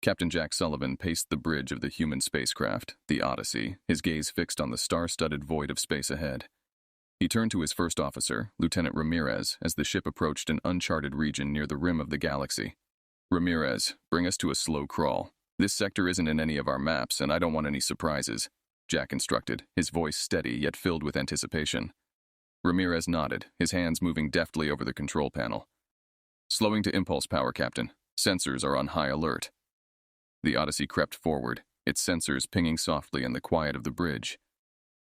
Captain Jack Sullivan paced the bridge of the human spacecraft, the Odyssey, his gaze fixed on the star-studded void of space ahead. He turned to his first officer, Lieutenant Ramirez, as the ship approached an uncharted region near the rim of the galaxy. "Ramirez, bring us to a slow crawl. This sector isn't in any of our maps, and I don't want any surprises," Jack instructed, his voice steady yet filled with anticipation. Ramirez nodded, his hands moving deftly over the control panel. "Slowing to impulse power, Captain. Sensors are on high alert." The Odyssey crept forward, its sensors pinging softly in the quiet of the bridge.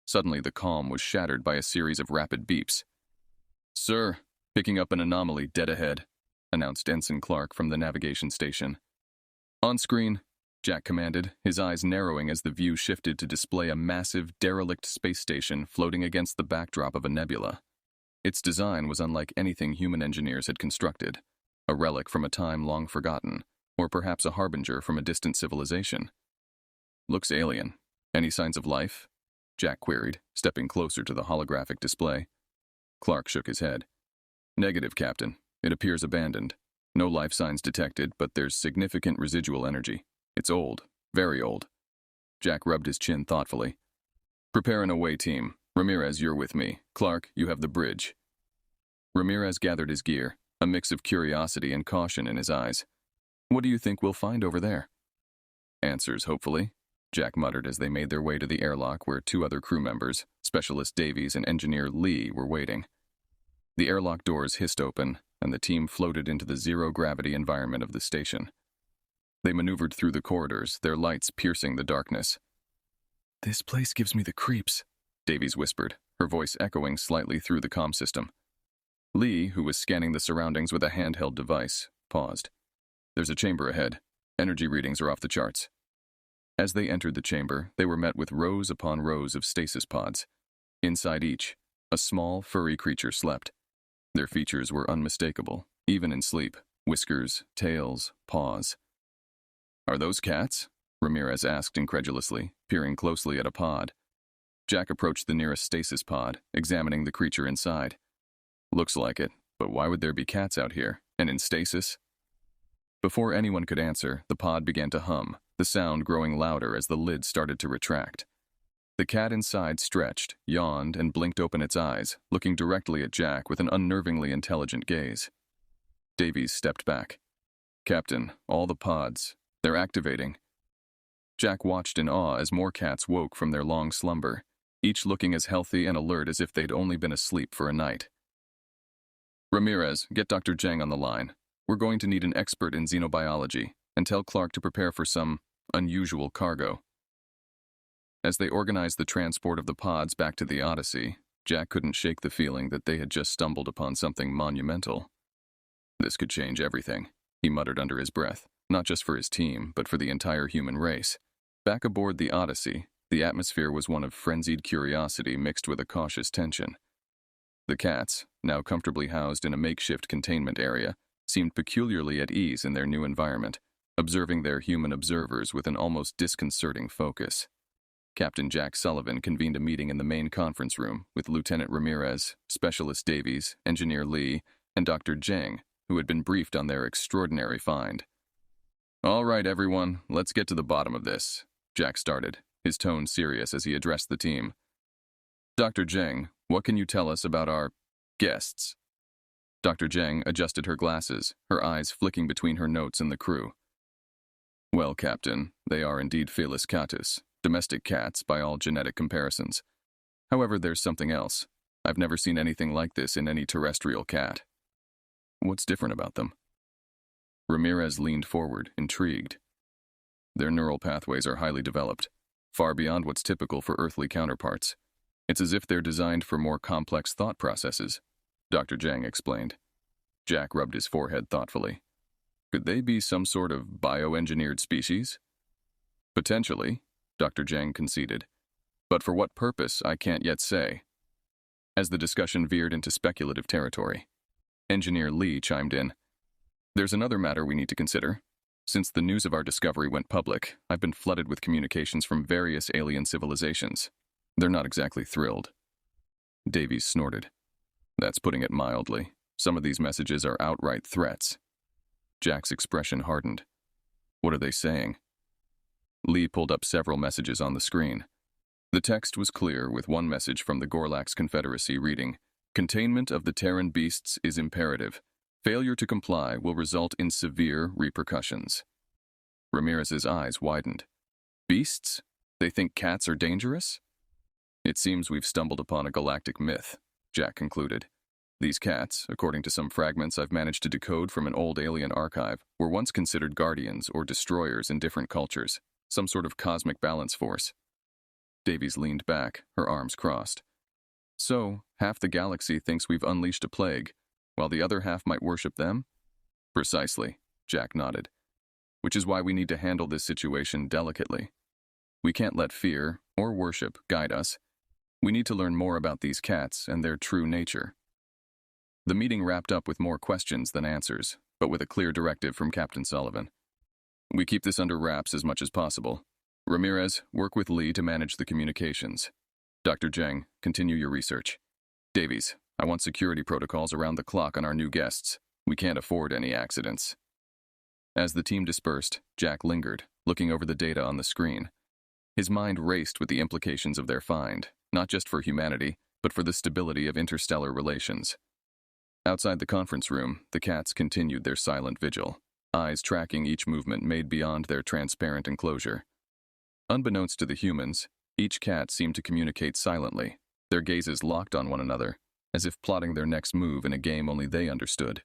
Suddenly, the calm was shattered by a series of rapid beeps. "Sir, picking up an anomaly dead ahead," announced Ensign Clark from the navigation station. "On screen," Jack commanded, his eyes narrowing as the view shifted to display a massive, derelict space station floating against the backdrop of a nebula. Its design was unlike anything human engineers had constructed, a relic from a time long forgotten, or perhaps a harbinger from a distant civilization. "Looks alien. Any signs of life?" Jack queried, stepping closer to the holographic display. Clark shook his head. "Negative, Captain. It appears abandoned. No life signs detected, but there's significant residual energy. It's old. Very old." Jack rubbed his chin thoughtfully. "Prepare an away team. Ramirez, you're with me. Clark, you have the bridge." Ramirez gathered his gear, a mix of curiosity and caution in his eyes. "What do you think we'll find over there?" "Answers, hopefully," Jack muttered as they made their way to the airlock where two other crew members, Specialist Davies and Engineer Lee, were waiting. The airlock doors hissed open, and the team floated into the zero-gravity environment of the station. They maneuvered through the corridors, their lights piercing the darkness. "This place gives me the creeps," Davies whispered, her voice echoing slightly through the comm system. Lee, who was scanning the surroundings with a handheld device, paused. "There's a chamber ahead. Energy readings are off the charts." As they entered the chamber, they were met with rows upon rows of stasis pods. Inside each, a small, furry creature slept. Their features were unmistakable, even in sleep: whiskers, tails, paws. "Are those cats?" Ramirez asked incredulously, peering closely at a pod. Jack approached the nearest stasis pod, examining the creature inside. "Looks like it, but why would there be cats out here, and in stasis?" Before anyone could answer, the pod began to hum, the sound growing louder as the lid started to retract. The cat inside stretched, yawned, and blinked open its eyes, looking directly at Jack with an unnervingly intelligent gaze. Davies stepped back. "Captain, all the pods. They're activating." Jack watched in awe as more cats woke from their long slumber, each looking as healthy and alert as if they'd only been asleep for a night. "Ramirez, get Dr. Zhang on the line. We're going to need an expert in xenobiology, and tell Clark to prepare for some unusual cargo." As they organized the transport of the pods back to the Odyssey, Jack couldn't shake the feeling that they had just stumbled upon something monumental. "This could change everything," he muttered under his breath, not just for his team, but for the entire human race. Back aboard the Odyssey, the atmosphere was one of frenzied curiosity mixed with a cautious tension. The cats, now comfortably housed in a makeshift containment area, seemed peculiarly at ease in their new environment, observing their human observers with an almost disconcerting focus. Captain Jack Sullivan convened a meeting in the main conference room with Lieutenant Ramirez, Specialist Davies, Engineer Lee, and Dr. Zhang, who had been briefed on their extraordinary find. "All right, everyone, let's get to the bottom of this," Jack started, his tone serious as he addressed the team. "Dr. Zhang, what can you tell us about our guests?" Dr. Zhang adjusted her glasses, her eyes flicking between her notes and the crew. "Well, Captain, they are indeed Felis catus, domestic cats by all genetic comparisons. However, there's something else. I've never seen anything like this in any terrestrial cat." "What's different about them?" Ramirez leaned forward, intrigued. "Their neural pathways are highly developed, far beyond what's typical for earthly counterparts. It's as if they're designed for more complex thought processes," Dr. Zhang explained. Jack rubbed his forehead thoughtfully. "Could they be some sort of bioengineered species?" "Potentially," Dr. Zhang conceded. "But for what purpose, I can't yet say." As the discussion veered into speculative territory, Engineer Lee chimed in. "There's another matter we need to consider. Since the news of our discovery went public, I've been flooded with communications from various alien civilizations. They're not exactly thrilled." Davies snorted. "That's putting it mildly. Some of these messages are outright threats." Jack's expression hardened. What are they saying? Lee pulled up several messages on the screen. The text was clear, with one message from the Gorlax Confederacy reading, "Containment of the Terran beasts is imperative. Failure to comply will result in severe repercussions." Ramirez's eyes widened. Beasts? They think cats are dangerous? It seems we've stumbled upon a galactic myth, Jack concluded. These cats, according to some fragments I've managed to decode from an old alien archive, were once considered guardians or destroyers in different cultures, some sort of cosmic balance force. Davies leaned back, her arms crossed. So, half the galaxy thinks we've unleashed a plague, while the other half might worship them? Precisely, Jack nodded. Which is why we need to handle this situation delicately. We can't let fear, or worship, guide us. We need to learn more about these cats and their true nature. The meeting wrapped up with more questions than answers, but with a clear directive from Captain Sullivan. We keep this under wraps as much as possible. Ramirez, work with Lee to manage the communications. Dr. Zheng, continue your research. Davies, I want security protocols around the clock on our new guests. We can't afford any accidents. As the team dispersed, Jack lingered, looking over the data on the screen. His mind raced with the implications of their find, not just for humanity, but for the stability of interstellar relations. Outside the conference room, the cats continued their silent vigil, eyes tracking each movement made beyond their transparent enclosure. Unbeknownst to the humans, each cat seemed to communicate silently, their gazes locked on one another, as if plotting their next move in a game only they understood.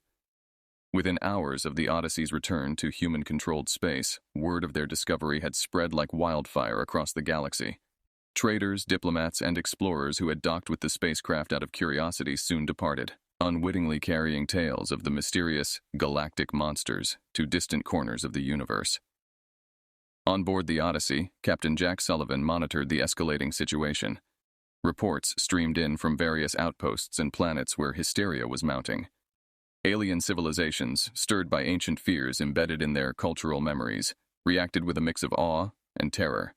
Within hours of the Odyssey's return to human-controlled space, word of their discovery had spread like wildfire across the galaxy. Traders, diplomats, and explorers who had docked with the spacecraft out of curiosity soon departed, unwittingly carrying tales of the mysterious galactic monsters to distant corners of the universe. On board the Odyssey, Captain Jack Sullivan monitored the escalating situation. Reports streamed in from various outposts and planets where hysteria was mounting. Alien civilizations, stirred by ancient fears embedded in their cultural memories, reacted with a mix of awe and terror.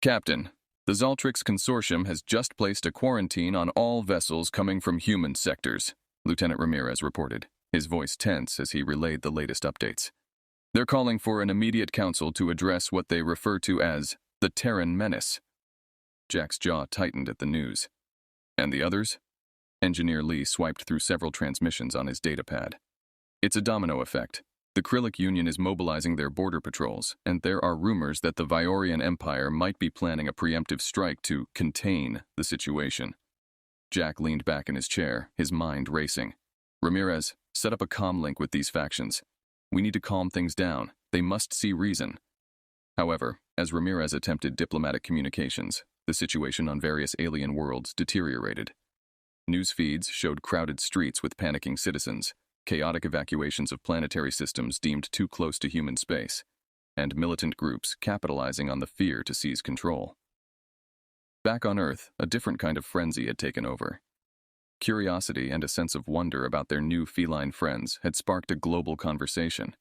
Captain, the Zaltrix Consortium has just placed a quarantine on all vessels coming from human sectors, Lieutenant Ramirez reported, his voice tense as he relayed the latest updates. They're calling for an immediate council to address what they refer to as the Terran menace. Jack's jaw tightened at the news. And the others? Engineer Lee swiped through several transmissions on his datapad. It's a domino effect. The Krillic Union is mobilizing their border patrols, and there are rumors that the Viorian Empire might be planning a preemptive strike to contain the situation. Jack leaned back in his chair, his mind racing. Ramirez, set up a comm link with these factions. We need to calm things down. They must see reason. However, as Ramirez attempted diplomatic communications, the situation on various alien worlds deteriorated. News feeds showed crowded streets with panicking citizens, chaotic evacuations of planetary systems deemed too close to human space, and militant groups capitalizing on the fear to seize control. Back on Earth, a different kind of frenzy had taken over. Curiosity and a sense of wonder about their new feline friends had sparked a global conversation.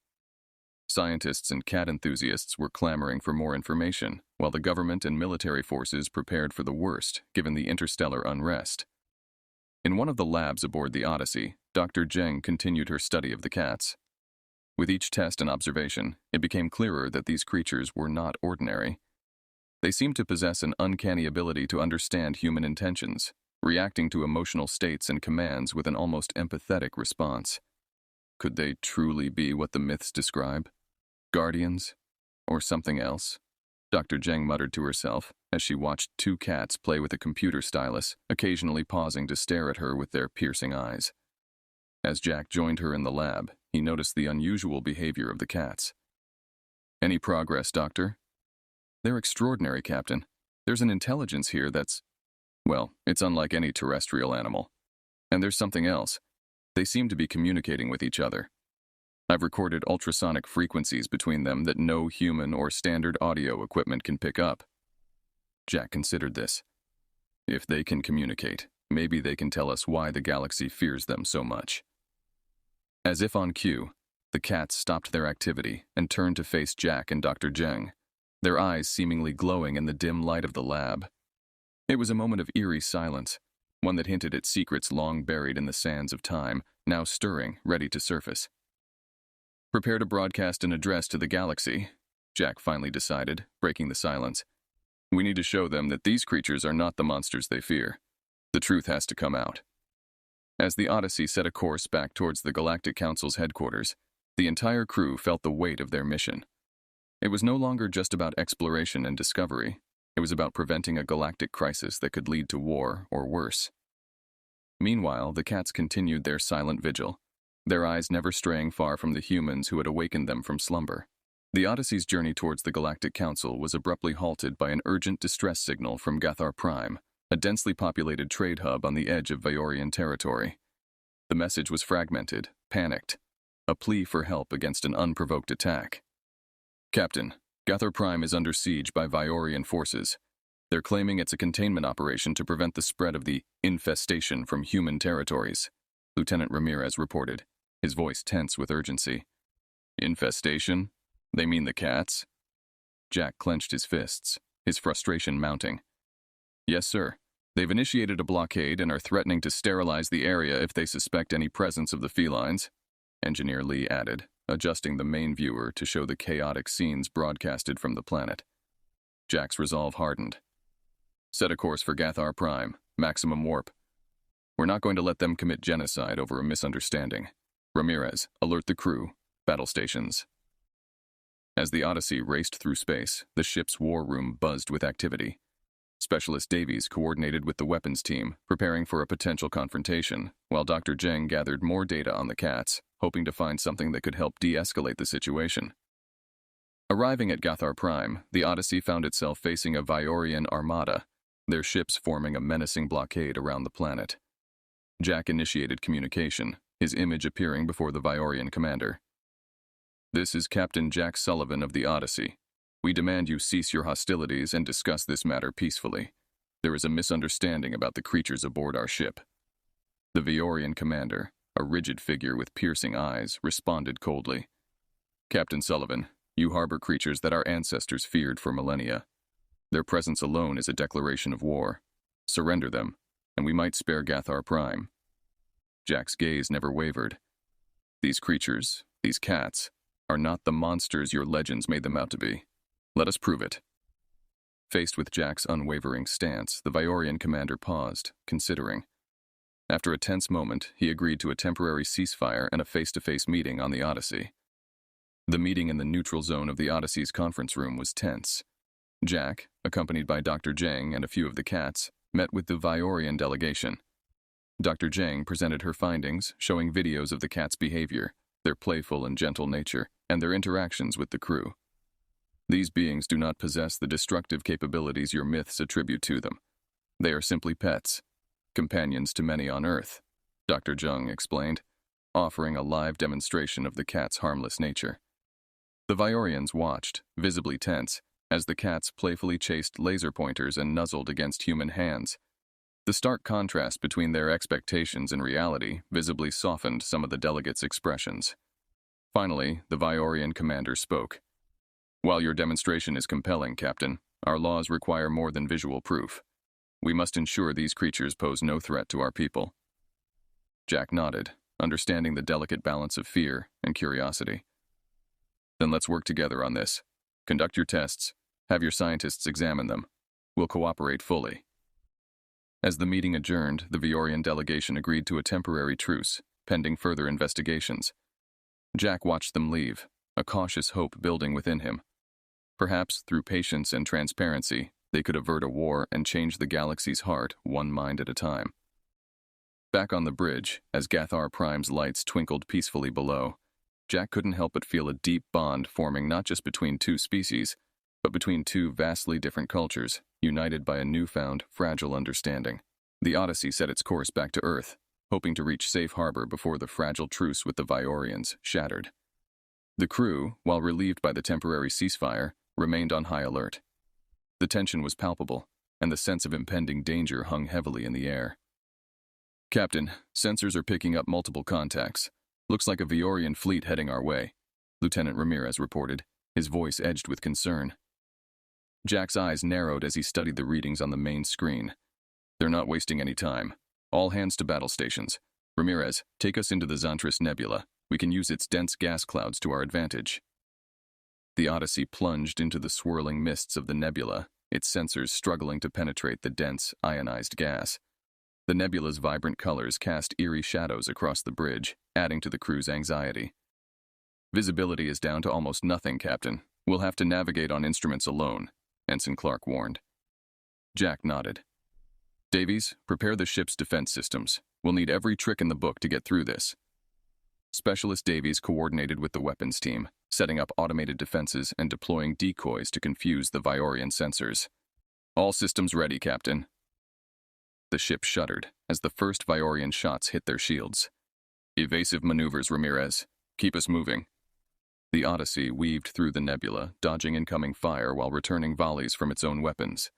Scientists and cat enthusiasts were clamoring for more information, while the government and military forces prepared for the worst, given the interstellar unrest. In one of the labs aboard the Odyssey, Dr. Zheng continued her study of the cats. With each test and observation, it became clearer that these creatures were not ordinary. They seemed to possess an uncanny ability to understand human intentions, reacting to emotional states and commands with an almost empathetic response. Could they truly be what the myths describe? Guardians? Or something else? Dr. Zheng muttered to herself as she watched two cats play with a computer stylus, occasionally pausing to stare at her with their piercing eyes. As Jack joined her in the lab, he noticed the unusual behavior of the cats. Any progress, Doctor? They're extraordinary, Captain. There's an intelligence here that's... well, it's unlike any terrestrial animal. And there's something else. They seem to be communicating with each other. I've recorded ultrasonic frequencies between them that no human or standard audio equipment can pick up. Jack considered this. If they can communicate, maybe they can tell us why the galaxy fears them so much. As if on cue, the cats stopped their activity and turned to face Jack and Dr. Zheng, their eyes seemingly glowing in the dim light of the lab. It was a moment of eerie silence, one that hinted at secrets long buried in the sands of time, now stirring, ready to surface. Prepare to broadcast an address to the galaxy, Jack finally decided, breaking the silence. We need to show them that these creatures are not the monsters they fear. The truth has to come out. As the Odyssey set a course back towards the Galactic Council's headquarters, the entire crew felt the weight of their mission. It was no longer just about exploration and discovery. It was about preventing a galactic crisis that could lead to war or worse. Meanwhile, the cats continued their silent vigil, their eyes never straying far from the humans who had awakened them from slumber. The Odyssey's journey towards the Galactic Council was abruptly halted by an urgent distress signal from Gathar Prime, a densely populated trade hub on the edge of Viorian territory. The message was fragmented, panicked, a plea for help against an unprovoked attack. Captain, Gathar Prime is under siege by Viorian forces. They're claiming it's a containment operation to prevent the spread of the infestation from human territories, Lieutenant Ramirez reported, his voice tense with urgency. Infestation? They mean the cats? Jack clenched his fists, his frustration mounting. Yes, sir. They've initiated a blockade and are threatening to sterilize the area if they suspect any presence of the felines, Engineer Lee added, adjusting the main viewer to show the chaotic scenes broadcasted from the planet. Jack's resolve hardened. Set a course for Gathar Prime, maximum warp. We're not going to let them commit genocide over a misunderstanding. Ramirez, alert the crew. Battle stations. As the Odyssey raced through space, the ship's war room buzzed with activity. Specialist Davies coordinated with the weapons team, preparing for a potential confrontation, while Dr. Zheng gathered more data on the cats, hoping to find something that could help de-escalate the situation. Arriving at Gathar Prime, the Odyssey found itself facing a Viorian armada, their ships forming a menacing blockade around the planet. Jack initiated communication, his image appearing before the Viorian commander. This is Captain Jack Sullivan of the Odyssey. We demand you cease your hostilities and discuss this matter peacefully. There is a misunderstanding about the creatures aboard our ship. The Viorian commander, a rigid figure with piercing eyes, responded coldly. Captain Sullivan, you harbor creatures that our ancestors feared for millennia. Their presence alone is a declaration of war. Surrender them, and we might spare Gathar Prime. Jack's gaze never wavered. These creatures, these cats, are not the monsters your legends made them out to be. Let us prove it. Faced with Jack's unwavering stance, the Viorian commander paused, considering. After a tense moment, he agreed to a temporary ceasefire and a face-to-face meeting on the Odyssey. The meeting in the neutral zone of the Odyssey's conference room was tense. Jack, accompanied by Dr. Zheng and a few of the cats, met with the Viorian delegation. Dr. Zheng presented her findings, showing videos of the cats' behavior, their playful and gentle nature, and their interactions with the crew. These beings do not possess the destructive capabilities your myths attribute to them. They are simply pets, companions to many on Earth, Dr. Zheng explained, offering a live demonstration of the cat's harmless nature. The Viorians watched, visibly tense, as the cats playfully chased laser pointers and nuzzled against human hands. The stark contrast between their expectations and reality visibly softened some of the delegates' expressions. Finally, the Viorian commander spoke. While your demonstration is compelling, Captain, our laws require more than visual proof. We must ensure these creatures pose no threat to our people. Jack nodded, understanding the delicate balance of fear and curiosity. Then let's work together on this. Conduct your tests. Have your scientists examine them. We'll cooperate fully. As the meeting adjourned, the Viorian delegation agreed to a temporary truce, pending further investigations. Jack watched them leave, a cautious hope building within him. Perhaps, through patience and transparency, they could avert a war and change the galaxy's heart one mind at a time. Back on the bridge, as Gathar Prime's lights twinkled peacefully below, Jack couldn't help but feel a deep bond forming not just between two species, but between two vastly different cultures, united by a newfound, fragile understanding. The Odyssey set its course back to Earth, hoping to reach safe harbor before the fragile truce with the Viorians shattered. The crew, while relieved by the temporary ceasefire, remained on high alert. The tension was palpable, and the sense of impending danger hung heavily in the air. Captain, sensors are picking up multiple contacts. Looks like a Viorian fleet heading our way, Lieutenant Ramirez reported, his voice edged with concern. Jack's eyes narrowed as he studied the readings on the main screen. They're not wasting any time. All hands to battle stations. Ramirez, take us into the Xantris Nebula. We can use its dense gas clouds to our advantage. The Odyssey plunged into the swirling mists of the nebula, its sensors struggling to penetrate the dense, ionized gas. The nebula's vibrant colors cast eerie shadows across the bridge, adding to the crew's anxiety. Visibility is down to almost nothing, Captain. We'll have to navigate on instruments alone, Ensign Clark warned. Jack nodded. Davies, prepare the ship's defense systems. We'll need every trick in the book to get through this. Specialist Davies coordinated with the weapons team, setting up automated defenses and deploying decoys to confuse the Viorian sensors. All systems ready, Captain. The ship shuddered as the first Viorian shots hit their shields. Evasive maneuvers, Ramirez. Keep us moving. The Odyssey weaved through the nebula, dodging incoming fire while returning volleys from its own weapons.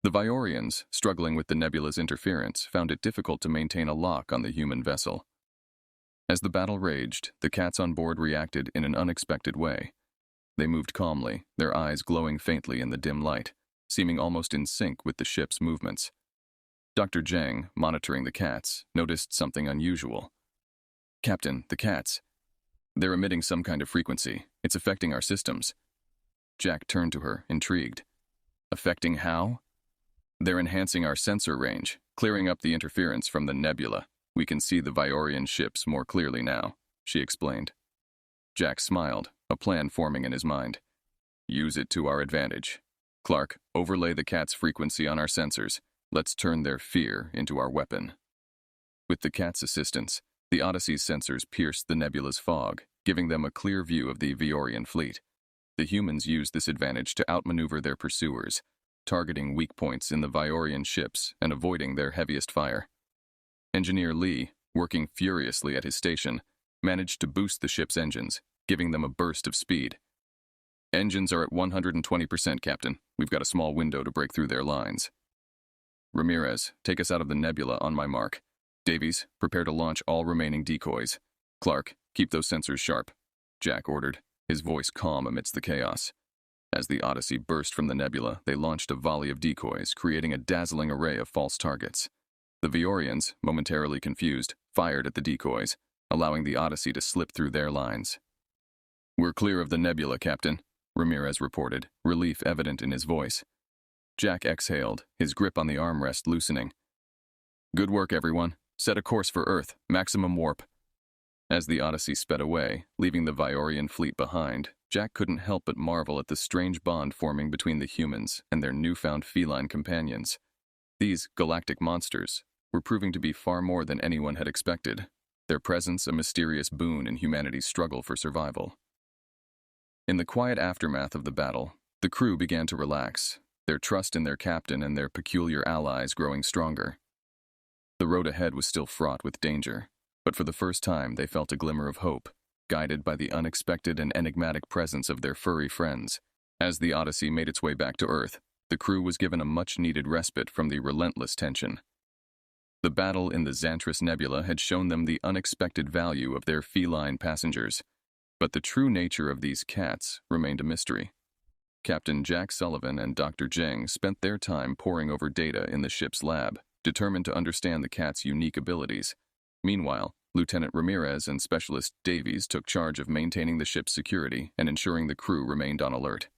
The Viorians, struggling with the nebula's interference, found it difficult to maintain a lock on the human vessel. As the battle raged, the cats on board reacted in an unexpected way. They moved calmly, their eyes glowing faintly in the dim light, seeming almost in sync with the ship's movements. Dr. Zhang, monitoring the cats, noticed something unusual. Captain, the cats. They're emitting some kind of frequency. It's affecting our systems. Jack turned to her, intrigued. Affecting how? They're enhancing our sensor range, clearing up the interference from the nebula. We can see the Viorian ships more clearly now, she explained. Jack smiled, a plan forming in his mind. Use it to our advantage. Clark, overlay the cat's frequency on our sensors. Let's turn their fear into our weapon. With the cat's assistance, the Odyssey's sensors pierced the nebula's fog, giving them a clear view of the Viorian fleet. The humans used this advantage to outmaneuver their pursuers, targeting weak points in the Viorian ships and avoiding their heaviest fire. Engineer Lee, working furiously at his station, managed to boost the ship's engines, giving them a burst of speed. Engines are at 120%, Captain. We've got a small window to break through their lines. Ramirez, take us out of the nebula on my mark. Davies, prepare to launch all remaining decoys. Clark, keep those sensors sharp, Jack ordered, his voice calm amidst the chaos. As the Odyssey burst from the nebula, they launched a volley of decoys, creating a dazzling array of false targets. The Viorians, momentarily confused, fired at the decoys, allowing the Odyssey to slip through their lines. We're clear of the nebula, Captain, Ramirez reported, relief evident in his voice. Jack exhaled, his grip on the armrest loosening. Good work, everyone. Set a course for Earth, maximum warp. As the Odyssey sped away, leaving the Viorian fleet behind, Jack couldn't help but marvel at the strange bond forming between the humans and their newfound feline companions. These galactic monsters were proving to be far more than anyone had expected, their presence a mysterious boon in humanity's struggle for survival. In the quiet aftermath of the battle, the crew began to relax, their trust in their captain and their peculiar allies growing stronger. The road ahead was still fraught with danger, but for the first time they felt a glimmer of hope, guided by the unexpected and enigmatic presence of their furry friends. As the Odyssey made its way back to Earth, the crew was given a much-needed respite from the relentless tension. The battle in the Xantris Nebula had shown them the unexpected value of their feline passengers, but the true nature of these cats remained a mystery. Captain Jack Sullivan and Dr. Zhang spent their time poring over data in the ship's lab, determined to understand the cat's unique abilities. Meanwhile, Lieutenant Ramirez and Specialist Davies took charge of maintaining the ship's security and ensuring the crew remained on alert.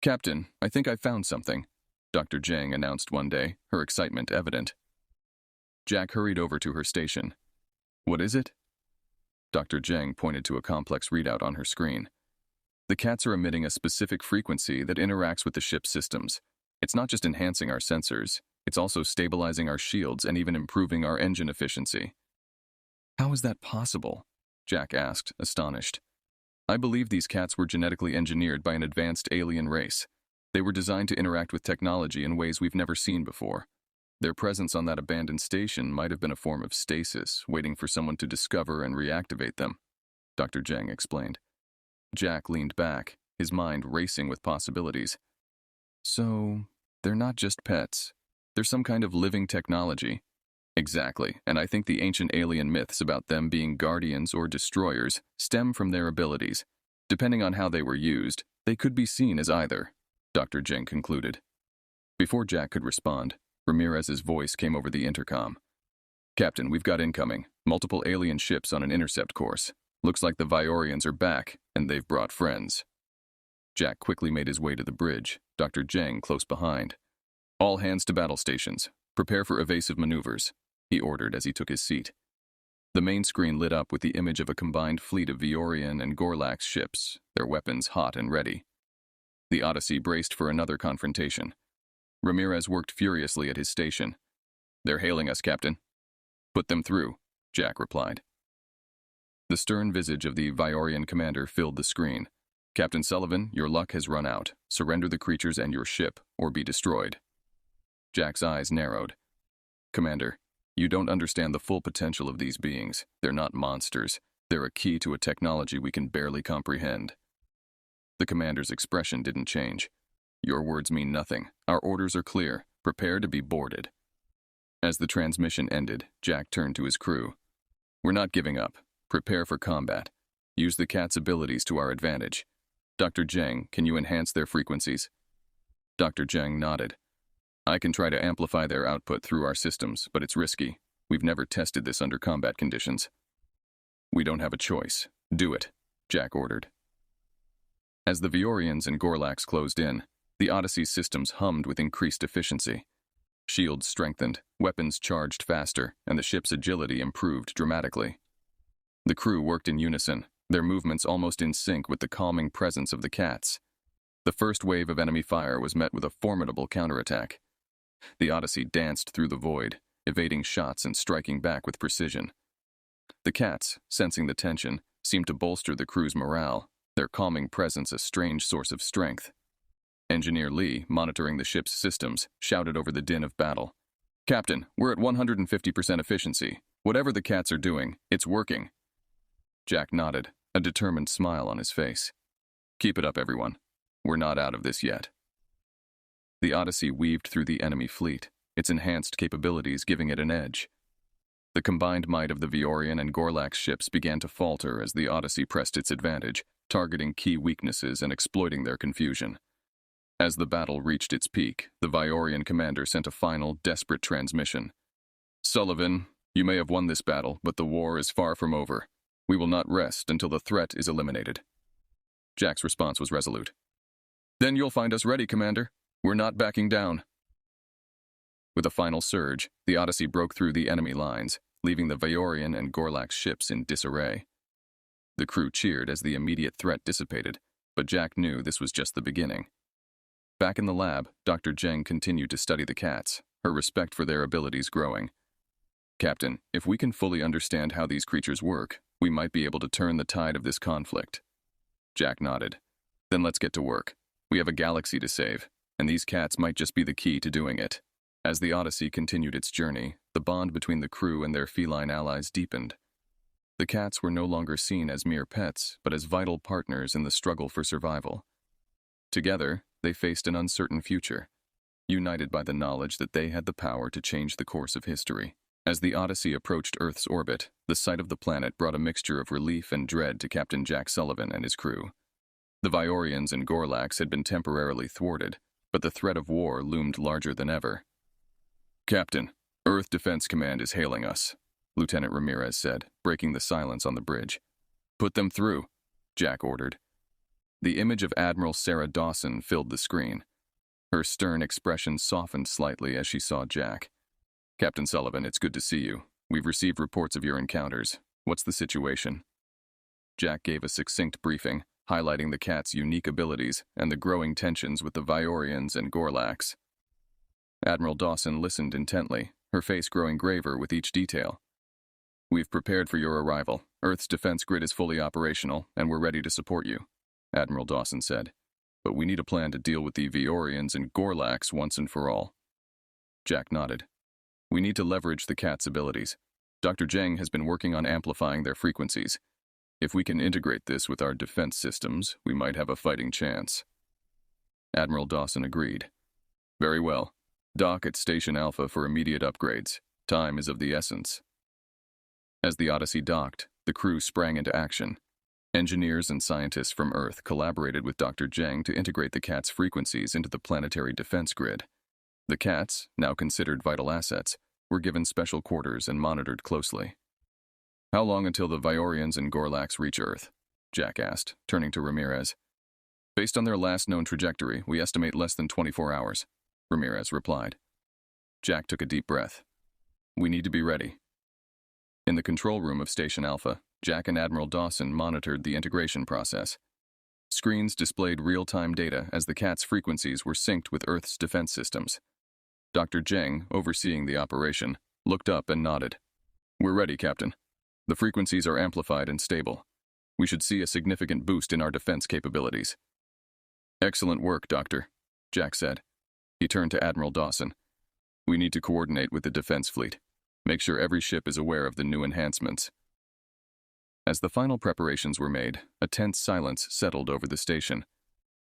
Captain, I think I found something, Dr. Zhang announced one day, her excitement evident. Jack hurried over to her station. What is it? Dr. Zhang pointed to a complex readout on her screen. The cats are emitting a specific frequency that interacts with the ship's systems. It's not just enhancing our sensors, it's also stabilizing our shields and even improving our engine efficiency. How is that possible? Jack asked, astonished. I believe these cats were genetically engineered by an advanced alien race. They were designed to interact with technology in ways we've never seen before. Their presence on that abandoned station might have been a form of stasis, waiting for someone to discover and reactivate them, Dr. Zhang explained. Jack leaned back, his mind racing with possibilities. So, they're not just pets. They're some kind of living technology. Exactly, and I think the ancient alien myths about them being guardians or destroyers stem from their abilities. Depending on how they were used, they could be seen as either, Dr. Zhang concluded. Before Jack could respond, Ramirez's voice came over the intercom. Captain, we've got incoming. Multiple alien ships on an intercept course. Looks like the Viorians are back, and they've brought friends. Jack quickly made his way to the bridge, Dr. Zhang close behind. All hands to battle stations. Prepare for evasive maneuvers, he ordered as he took his seat. The main screen lit up with the image of a combined fleet of Viorian and Gorlax ships, their weapons hot and ready. The Odyssey braced for another confrontation. Ramirez worked furiously at his station. They're hailing us, Captain. Put them through, Jack replied. The stern visage of the Viorian commander filled the screen. Captain Sullivan, your luck has run out. Surrender the creatures and your ship, or be destroyed. Jack's eyes narrowed. Commander, you don't understand the full potential of these beings. They're not monsters. They're a key to a technology we can barely comprehend. The commander's expression didn't change. Your words mean nothing. Our orders are clear. Prepare to be boarded. As the transmission ended, Jack turned to his crew. We're not giving up. Prepare for combat. Use the cat's abilities to our advantage. Dr. Zhang, can you enhance their frequencies? Dr. Zhang nodded. I can try to amplify their output through our systems, but it's risky. We've never tested this under combat conditions. We don't have a choice. Do it, Jack ordered. As the Viorians and Gorlax closed in, the Odyssey's systems hummed with increased efficiency. Shields strengthened, weapons charged faster, and the ship's agility improved dramatically. The crew worked in unison, their movements almost in sync with the calming presence of the cats. The first wave of enemy fire was met with a formidable counterattack. The Odyssey danced through the void, evading shots and striking back with precision. The cats, sensing the tension, seemed to bolster the crew's morale, their calming presence a strange source of strength. Engineer Lee, monitoring the ship's systems, shouted over the din of battle. Captain, we're at 150% efficiency. Whatever the cats are doing, it's working. Jack nodded, a determined smile on his face. Keep it up, everyone. We're not out of this yet. The Odyssey weaved through the enemy fleet, its enhanced capabilities giving it an edge. The combined might of the Viorian and Gorlax ships began to falter as the Odyssey pressed its advantage, targeting key weaknesses and exploiting their confusion. As the battle reached its peak, the Viorian commander sent a final, desperate transmission. Sullivan, you may have won this battle, but the war is far from over. We will not rest until the threat is eliminated. Jack's response was resolute. Then you'll find us ready, Commander. We're not backing down. With a final surge, the Odyssey broke through the enemy lines, leaving the Viorian and Gorlax ships in disarray. The crew cheered as the immediate threat dissipated, but Jack knew this was just the beginning. Back in the lab, Dr. Zhang continued to study the cats, her respect for their abilities growing. Captain, if we can fully understand how these creatures work, we might be able to turn the tide of this conflict. Jack nodded. Then let's get to work. We have a galaxy to save, and these cats might just be the key to doing it. As the Odyssey continued its journey, the bond between the crew and their feline allies deepened. The cats were no longer seen as mere pets, but as vital partners in the struggle for survival. Together, they faced an uncertain future, united by the knowledge that they had the power to change the course of history. As the Odyssey approached Earth's orbit, the sight of the planet brought a mixture of relief and dread to Captain Jack Sullivan and his crew. The Viorians and Gorlax had been temporarily thwarted, but the threat of war loomed larger than ever. Captain, Earth Defense Command is hailing us, Lieutenant Ramirez said, breaking the silence on the bridge. Put them through, Jack ordered. The image of Admiral Sarah Dawson filled the screen. Her stern expression softened slightly as she saw Jack. Captain Sullivan, it's good to see you. We've received reports of your encounters. What's the situation? Jack gave a succinct briefing, highlighting the cat's unique abilities and the growing tensions with the Viorians and Gorlax. Admiral Dawson listened intently, her face growing graver with each detail. We've prepared for your arrival. Earth's defense grid is fully operational, and we're ready to support you, Admiral Dawson said. But we need a plan to deal with the Viorians and Gorlax once and for all. Jack nodded. We need to leverage the cat's abilities. Dr. Zhang has been working on amplifying their frequencies. If we can integrate this with our defense systems, we might have a fighting chance. Admiral Dawson agreed. Very well. Dock at Station Alpha for immediate upgrades. Time is of the essence. As the Odyssey docked, the crew sprang into action. Engineers and scientists from Earth collaborated with Dr. Zhang to integrate the cat's frequencies into the planetary defense grid. The cats, now considered vital assets, were given special quarters and monitored closely. How long until the Viorians and Gorlax reach Earth? Jack asked, turning to Ramirez. Based on their last known trajectory, we estimate less than 24 hours, Ramirez replied. Jack took a deep breath. We need to be ready. In the control room of Station Alpha, Jack and Admiral Dawson monitored the integration process. Screens displayed real-time data as the cat's frequencies were synced with Earth's defense systems. Dr. Zheng, overseeing the operation, looked up and nodded. We're ready, Captain. The frequencies are amplified and stable. We should see a significant boost in our defense capabilities. Excellent work, Doctor, Jack said. He turned to Admiral Dawson. We need to coordinate with the defense fleet. Make sure every ship is aware of the new enhancements. As the final preparations were made, a tense silence settled over the station.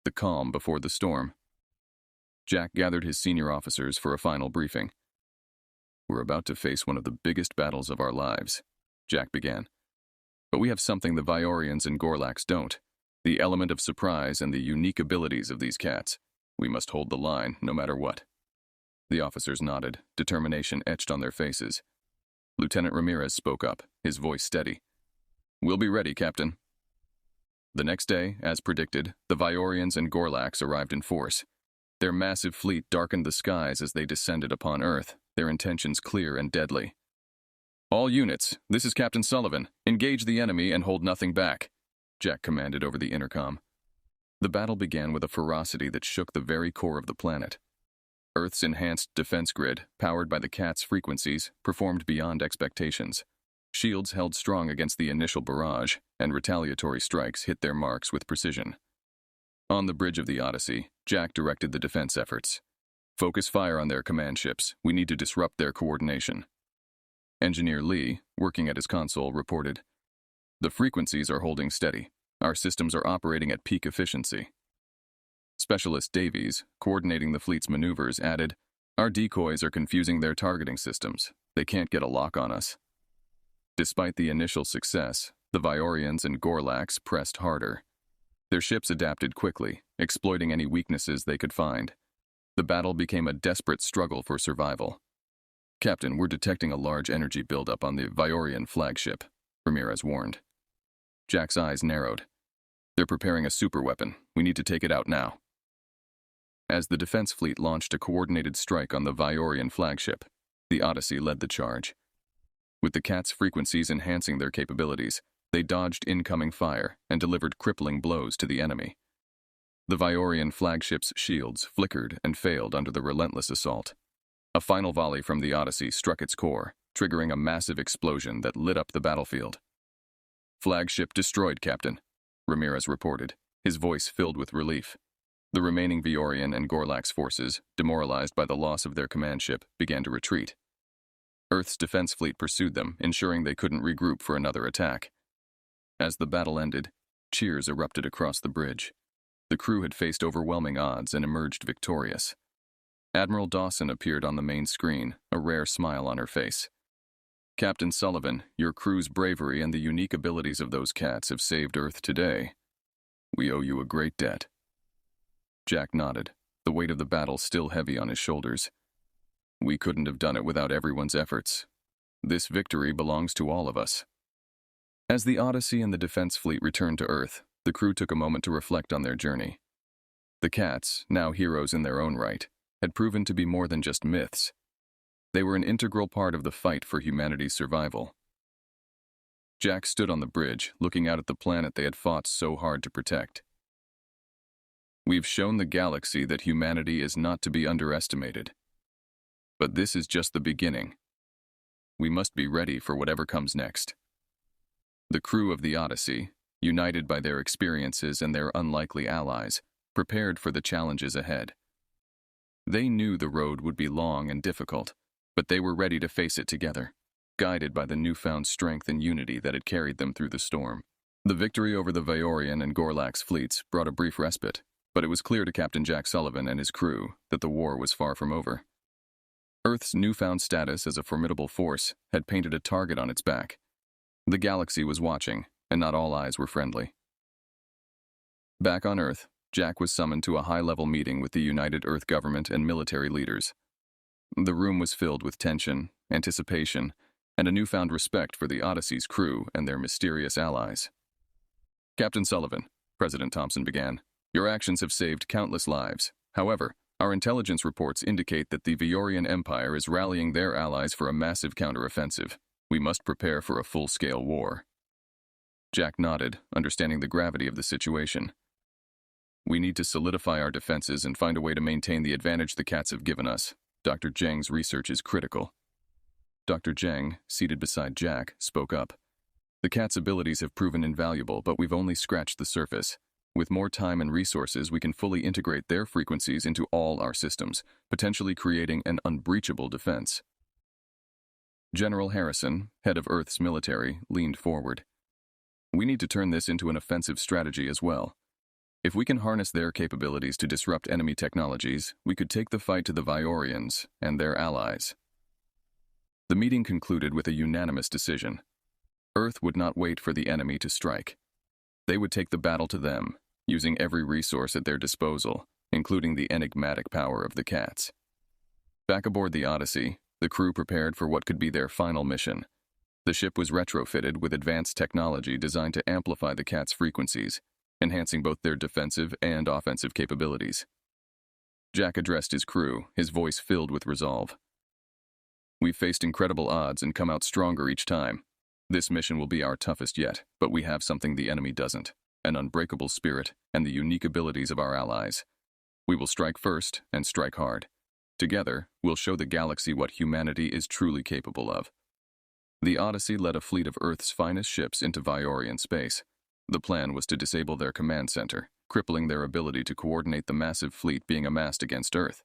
The calm before the storm. Jack gathered his senior officers for a final briefing. We're about to face one of the biggest battles of our lives, Jack began. But we have something the Viorians and Gorlax don't. The element of surprise and the unique abilities of these cats. We must hold the line, no matter what. The officers nodded, determination etched on their faces. Lieutenant Ramirez spoke up, his voice steady. We'll be ready, Captain. The next day, as predicted, the Viorians and Gorlax arrived in force. Their massive fleet darkened the skies as they descended upon Earth, their intentions clear and deadly. All units, this is Captain Sullivan. Engage the enemy and hold nothing back, Jack commanded over the intercom. The battle began with a ferocity that shook the very core of the planet. Earth's enhanced defense grid, powered by the cat's frequencies, performed beyond expectations. Shields held strong against the initial barrage, and retaliatory strikes hit their marks with precision. On the bridge of the Odyssey, Jack directed the defense efforts. Focus fire on their command ships. We need to disrupt their coordination. Engineer Lee, working at his console, reported, The frequencies are holding steady. Our systems are operating at peak efficiency. Specialist Davies, coordinating the fleet's maneuvers, added, Our decoys are confusing their targeting systems. They can't get a lock on us. Despite the initial success, the Viorians and Gorlax pressed harder. Their ships adapted quickly, exploiting any weaknesses they could find. The battle became a desperate struggle for survival. Captain, we're detecting a large energy buildup on the Viorian flagship, Ramirez warned. Jack's eyes narrowed. They're preparing a superweapon. We need to take it out now. As the defense fleet launched a coordinated strike on the Viorian flagship, the Odyssey led the charge. With the cat's frequencies enhancing their capabilities, they dodged incoming fire and delivered crippling blows to the enemy. The Viorian flagship's shields flickered and failed under the relentless assault. A final volley from the Odyssey struck its core, triggering a massive explosion that lit up the battlefield. Flagship destroyed, Captain, Ramirez reported, his voice filled with relief. The remaining Viorian and Gorlax forces, demoralized by the loss of their command ship, began to retreat. Earth's defense fleet pursued them, ensuring they couldn't regroup for another attack. As the battle ended, cheers erupted across the bridge. The crew had faced overwhelming odds and emerged victorious. Admiral Dawson appeared on the main screen, a rare smile on her face. Captain Sullivan, your crew's bravery and the unique abilities of those cats have saved Earth today. We owe you a great debt. Jack nodded, the weight of the battle still heavy on his shoulders. We couldn't have done it without everyone's efforts. This victory belongs to all of us. As the Odyssey and the defense fleet returned to Earth, the crew took a moment to reflect on their journey. The cats, now heroes in their own right, had proven to be more than just myths. They were an integral part of the fight for humanity's survival. Jack stood on the bridge, looking out at the planet they had fought so hard to protect. We've shown the galaxy that humanity is not to be underestimated. But this is just the beginning. We must be ready for whatever comes next. The crew of the Odyssey, united by their experiences and their unlikely allies, prepared for the challenges ahead. They knew the road would be long and difficult, but they were ready to face it together, guided by the newfound strength and unity that had carried them through the storm. The victory over the Viorian and Gorlax fleets brought a brief respite, but it was clear to Captain Jack Sullivan and his crew that the war was far from over. Earth's newfound status as a formidable force had painted a target on its back. The galaxy was watching, and not all eyes were friendly. Back on Earth, Jack was summoned to a high-level meeting with the United Earth government and military leaders. The room was filled with tension, anticipation, and a newfound respect for the Odyssey's crew and their mysterious allies. Captain Sullivan, President Thompson began, your actions have saved countless lives. However, our intelligence reports indicate that the Viorian Empire is rallying their allies for a massive counteroffensive. We must prepare for a full-scale war. Jack nodded, understanding the gravity of the situation. We need to solidify our defenses and find a way to maintain the advantage the cats have given us. Dr. Zheng's research is critical. Dr. Zheng, seated beside Jack, spoke up. The cat's abilities have proven invaluable, but we've only scratched the surface. With more time and resources, we can fully integrate their frequencies into all our systems, potentially creating an unbreachable defense. General Harrison, head of Earth's military, leaned forward. We need to turn this into an offensive strategy as well. If we can harness their capabilities to disrupt enemy technologies, we could take the fight to the Viorians and their allies. The meeting concluded with a unanimous decision. Earth would not wait for the enemy to strike. They would take the battle to them, using every resource at their disposal, including the enigmatic power of the cats. Back aboard the Odyssey, the crew prepared for what could be their final mission. The ship was retrofitted with advanced technology designed to amplify the cats' frequencies, enhancing both their defensive and offensive capabilities. Jack addressed his crew, his voice filled with resolve. We've faced incredible odds and come out stronger each time. This mission will be our toughest yet, but we have something the enemy doesn't, an unbreakable spirit and the unique abilities of our allies. We will strike first and strike hard. Together, we'll show the galaxy what humanity is truly capable of. The Odyssey led a fleet of Earth's finest ships into Viorian space. The plan was to disable their command center, crippling their ability to coordinate the massive fleet being amassed against Earth.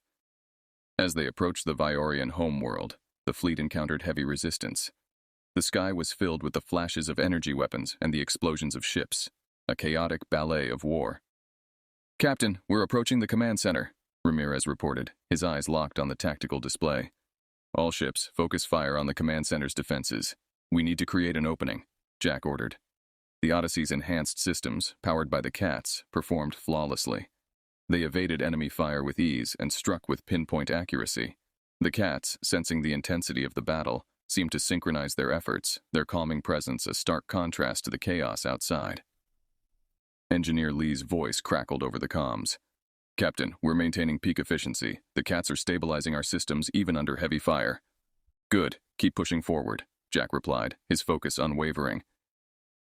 As they approached the Viorian homeworld, the fleet encountered heavy resistance. The sky was filled with the flashes of energy weapons and the explosions of ships, a chaotic ballet of war. Captain, we're approaching the command center, Ramirez reported, his eyes locked on the tactical display. All ships, focus fire on the command center's defenses. We need to create an opening, Jack ordered. The Odyssey's enhanced systems, powered by the cats, performed flawlessly. They evaded enemy fire with ease and struck with pinpoint accuracy. The cats, sensing the intensity of the battle, seemed to synchronize their efforts, their calming presence a stark contrast to the chaos outside. Engineer Lee's voice crackled over the comms. Captain, we're maintaining peak efficiency. The cats are stabilizing our systems even under heavy fire. Good. Keep pushing forward, Jack replied, his focus unwavering.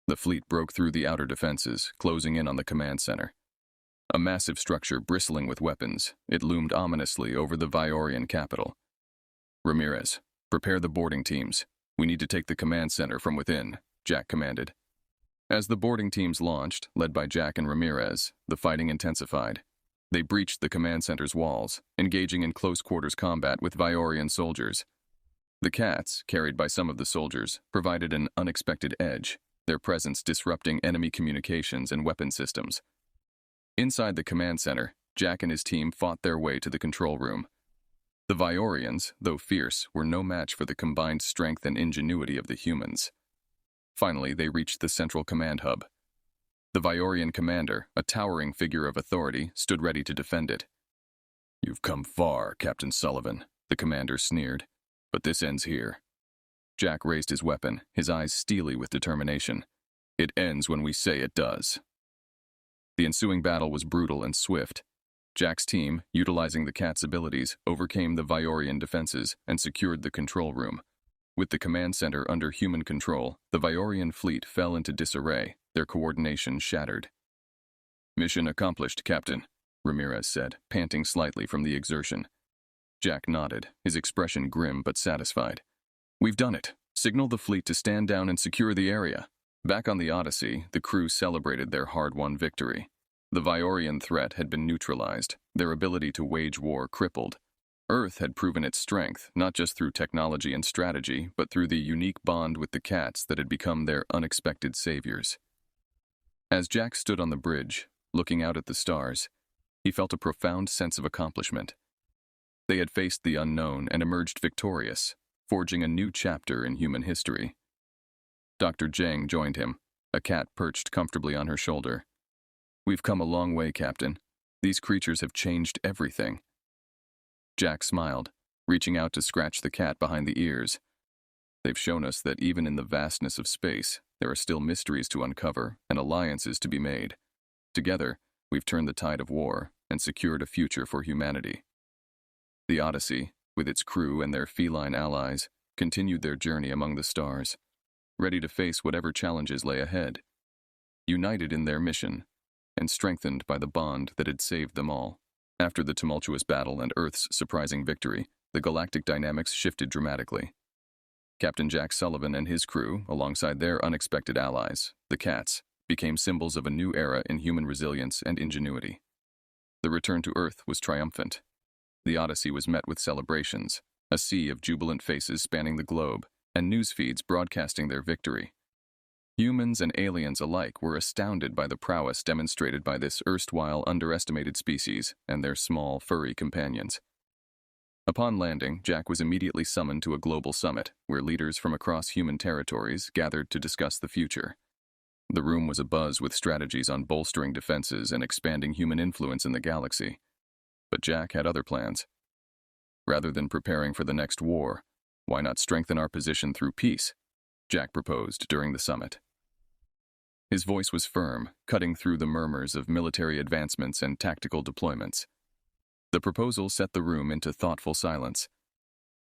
The fleet broke through the outer defenses, closing in on the command center. A massive structure bristling with weapons, it loomed ominously over the Viorian capital. Ramirez, prepare the boarding teams. We need to take the command center from within, Jack commanded. As the boarding teams launched, led by Jack and Ramirez, the fighting intensified. They breached the command center's walls, engaging in close-quarters combat with Viorian soldiers. The cats, carried by some of the soldiers, provided an unexpected edge, their presence disrupting enemy communications and weapon systems. Inside the command center, Jack and his team fought their way to the control room. The Viorians, though fierce, were no match for the combined strength and ingenuity of the humans. Finally, they reached the central command hub. The Viorian commander, a towering figure of authority, stood ready to defend it. You've come far, Captain Sullivan, the commander sneered. But this ends here. Jack raised his weapon, his eyes steely with determination. It ends when we say it does. The ensuing battle was brutal and swift. Jack's team, utilizing the cat's abilities, overcame the Viorian defenses and secured the control room. With the command center under human control, the Viorian fleet fell into disarray, their coordination shattered. Mission accomplished, Captain, Ramirez said, panting slightly from the exertion. Jack nodded, his expression grim but satisfied. We've done it. Signal the fleet to stand down and secure the area. Back on the Odyssey, the crew celebrated their hard-won victory. The Viorian threat had been neutralized, their ability to wage war crippled. Earth had proven its strength, not just through technology and strategy, but through the unique bond with the cats that had become their unexpected saviors. As Jack stood on the bridge, looking out at the stars, he felt a profound sense of accomplishment. They had faced the unknown and emerged victorious, forging a new chapter in human history. Dr. Zheng joined him, a cat perched comfortably on her shoulder. We've come a long way, Captain. These creatures have changed everything. Jack smiled, reaching out to scratch the cat behind the ears. They've shown us that even in the vastness of space, there are still mysteries to uncover and alliances to be made. Together, we've turned the tide of war and secured a future for humanity. The Odyssey, with its crew and their feline allies, continued their journey among the stars, ready to face whatever challenges lay ahead, united in their mission, and strengthened by the bond that had saved them all. After the tumultuous battle and Earth's surprising victory, the galactic dynamics shifted dramatically. Captain Jack Sullivan and his crew, alongside their unexpected allies, the Cats, became symbols of a new era in human resilience and ingenuity. The return to Earth was triumphant. The Odyssey was met with celebrations, a sea of jubilant faces spanning the globe, and news feeds broadcasting their victory. Humans and aliens alike were astounded by the prowess demonstrated by this erstwhile underestimated species and their small, furry companions. Upon landing, Jack was immediately summoned to a global summit, where leaders from across human territories gathered to discuss the future. The room was abuzz with strategies on bolstering defenses and expanding human influence in the galaxy. But Jack had other plans. Rather than preparing for the next war, why not strengthen our position through peace? Jack proposed during the summit. His voice was firm, cutting through the murmurs of military advancements and tactical deployments. The proposal set the room into thoughtful silence.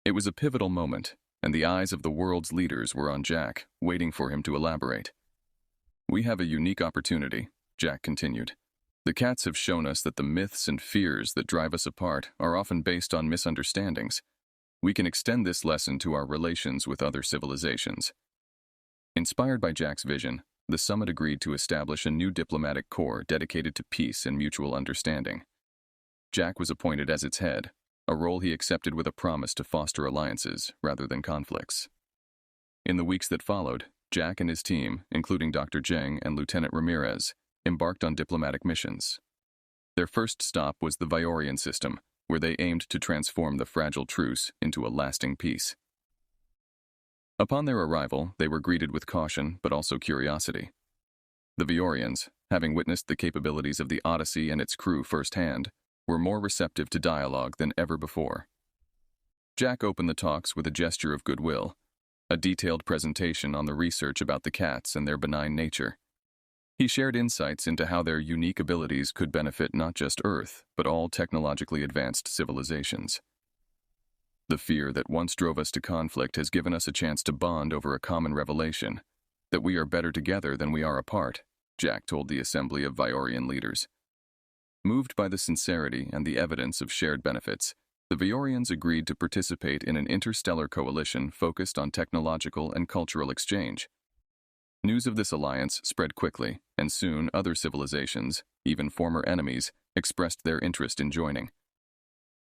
It was a pivotal moment, and the eyes of the world's leaders were on Jack, waiting for him to elaborate. "We have a unique opportunity," Jack continued. "The Cats have shown us that the myths and fears that drive us apart are often based on misunderstandings. We can extend this lesson to our relations with other civilizations." Inspired by Jack's vision, the summit agreed to establish a new diplomatic corps dedicated to peace and mutual understanding. Jack was appointed as its head, a role he accepted with a promise to foster alliances rather than conflicts. In the weeks that followed, Jack and his team, including Dr. Zheng and Lieutenant Ramirez, embarked on diplomatic missions. Their first stop was the Viorian system, where they aimed to transform the fragile truce into a lasting peace. Upon their arrival, they were greeted with caution but also curiosity. The Viorians, having witnessed the capabilities of the Odyssey and its crew firsthand, were more receptive to dialogue than ever before. Jack opened the talks with a gesture of goodwill, a detailed presentation on the research about the Cats and their benign nature. He shared insights into how their unique abilities could benefit not just Earth, but all technologically advanced civilizations. "The fear that once drove us to conflict has given us a chance to bond over a common revelation, that we are better together than we are apart," Jack told the assembly of Viorian leaders. Moved by the sincerity and the evidence of shared benefits, the Viorians agreed to participate in an interstellar coalition focused on technological and cultural exchange. News of this alliance spread quickly, and soon other civilizations, even former enemies, expressed their interest in joining.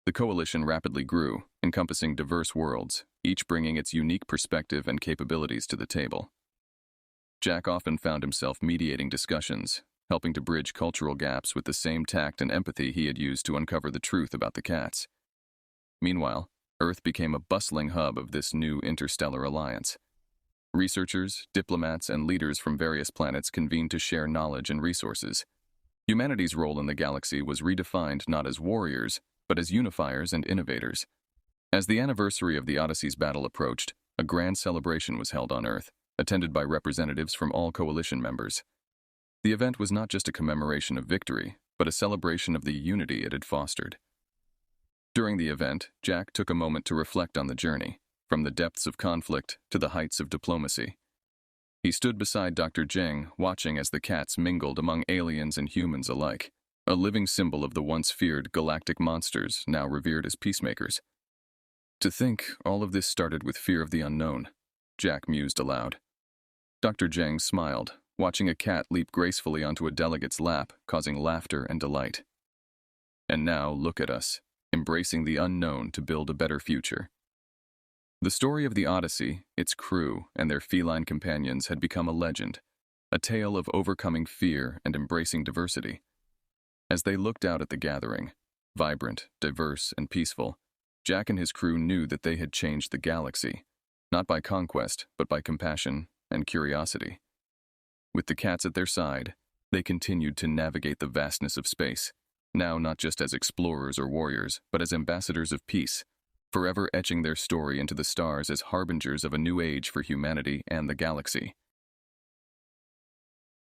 The coalition rapidly grew, encompassing diverse worlds, each bringing its unique perspective and capabilities to the table. Jack often found himself mediating discussions, helping to bridge cultural gaps with the same tact and empathy he had used to uncover the truth about the Cats. Meanwhile, Earth became a bustling hub of this new interstellar alliance. Researchers, diplomats, and leaders from various planets convened to share knowledge and resources. Humanity's role in the galaxy was redefined not as warriors, but as unifiers and innovators. As the anniversary of the Odyssey's battle approached, a grand celebration was held on Earth, attended by representatives from all coalition members. The event was not just a commemoration of victory, but a celebration of the unity it had fostered. During the event, Jack took a moment to reflect on the journey, from the depths of conflict to the heights of diplomacy. He stood beside Dr. Zheng, watching as the Cats mingled among aliens and humans alike, a living symbol of the once feared galactic monsters now revered as peacemakers. "To think all of this started with fear of the unknown," Jack mused aloud. Dr. Zheng smiled, watching a cat leap gracefully onto a delegate's lap, causing laughter and delight. "And now look at us, embracing the unknown to build a better future." The story of the Odyssey, its crew, and their feline companions had become a legend, a tale of overcoming fear and embracing diversity. As they looked out at the gathering, vibrant, diverse, and peaceful, Jack and his crew knew that they had changed the galaxy, not by conquest, but by compassion and curiosity. With the Cats at their side, they continued to navigate the vastness of space, now not just as explorers or warriors, but as ambassadors of peace, forever etching their story into the stars as harbingers of a new age for humanity and the galaxy.